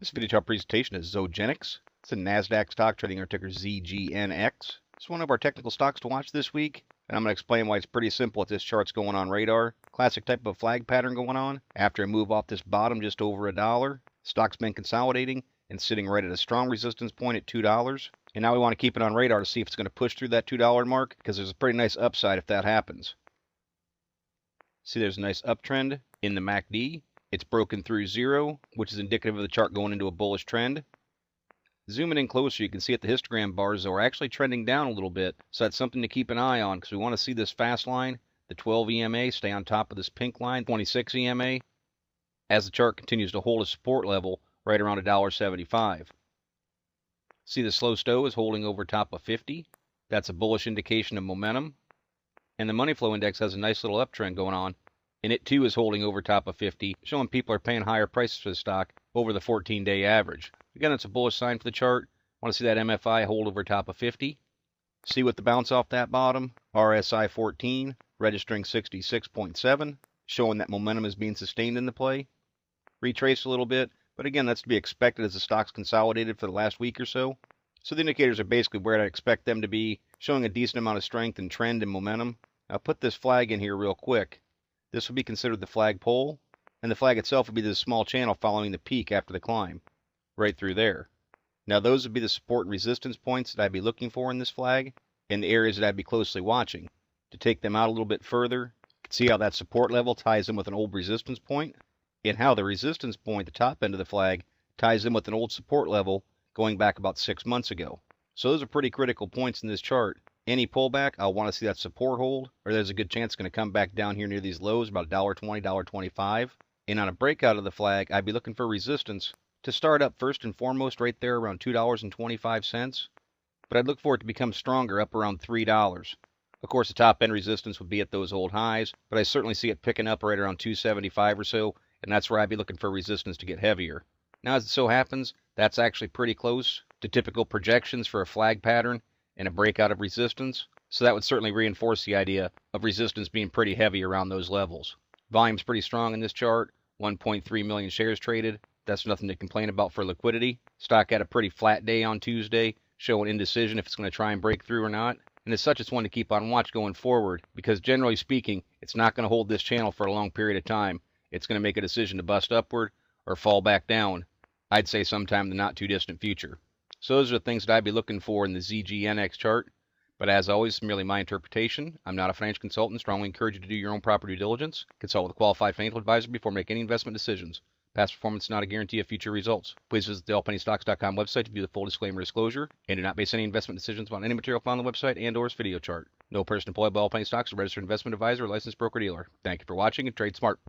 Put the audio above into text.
This video chart presentation is Zogenix. It's a NASDAQ stock trading our ticker ZGNX. It's one of our technical stocks to watch this week, and I'm going to explain why it's pretty simple what this chart's going on radar. Classic type of flag pattern going on. After a move off this bottom just over $1, stock's been consolidating and sitting right at a strong resistance point at $2. And now we want to keep it on radar to see if it's going to push through that $2 mark, because there's a pretty nice upside if that happens. See, there's a nice uptrend in the MACD. It's broken through zero, which is indicative of the chart going into a bullish trend. Zooming in closer, you can see at the histogram bars are actually trending down a little bit, so that's something to keep an eye on, because we want to see this fast line, the 12 EMA, stay on top of this pink line, 26 EMA, as the chart continues to hold a support level right around $1.75. See, the slow stow is holding over top of 50. That's a bullish indication of momentum. And the money flow index has a nice little uptrend going on, and it too is holding over top of 50, showing people are paying higher prices for the stock over the 14-day average. Again, it's a bullish sign for the chart. Want to see that MFI hold over top of 50. See with the bounce off that bottom, RSI 14 registering 66.7, showing that momentum is being sustained in the play. Retraced a little bit, but again, that's to be expected as the stock's consolidated for the last week or so. So the indicators are basically where I'd expect them to be, showing a decent amount of strength and trend and momentum. I'll put this flag in here real quick. This would be considered the flag pole, and the flag itself would be the small channel following the peak after the climb, right through there. Now those would be the support and resistance points that I'd be looking for in this flag, and the areas that I'd be closely watching. To take them out a little bit further, you can see how that support level ties in with an old resistance point, and how the resistance point, the top end of the flag, ties in with an old support level going back about 6 months ago. So those are pretty critical points in this chart. Any pullback, I'll want to see that support hold, or there's a good chance it's going to come back down here near these lows, about $1.20, $1.25. And on a breakout of the flag, I'd be looking for resistance to start up first and foremost right there around $2.25. But I'd look for it to become stronger up around $3. Of course, the top end resistance would be at those old highs, but I certainly see it picking up right around $2.75 or so, and that's where I'd be looking for resistance to get heavier. Now, as it so happens, that's actually pretty close to typical projections for a flag pattern and a breakout of resistance, so that would certainly reinforce the idea of resistance being pretty heavy around those levels. Volume's pretty strong in this chart, 1.3 million shares traded. That's nothing to complain about for liquidity. Stock had a pretty flat day on Tuesday, showing indecision if it's going to try and break through or not. And as such, it's one to keep on watch going forward, because generally speaking, it's not going to hold this channel for a long period of time. It's going to make a decision to bust upward or fall back down, I'd say sometime in the not too distant future. So those are the things that I'd be looking for in the ZGNX chart. But as always, it's merely my interpretation. I'm not a financial consultant. Strongly encourage you to do your own proper due diligence. Consult with a qualified financial advisor before making any investment decisions. Past performance is not a guarantee of future results. Please visit the allpennystocks.com website to view the full disclaimer disclosure, and do not base any investment decisions on any material found on the website and/or its video chart. No person employed by All Penny Stocks is a registered investment advisor or licensed broker-dealer. Thank you for watching, and trade smart.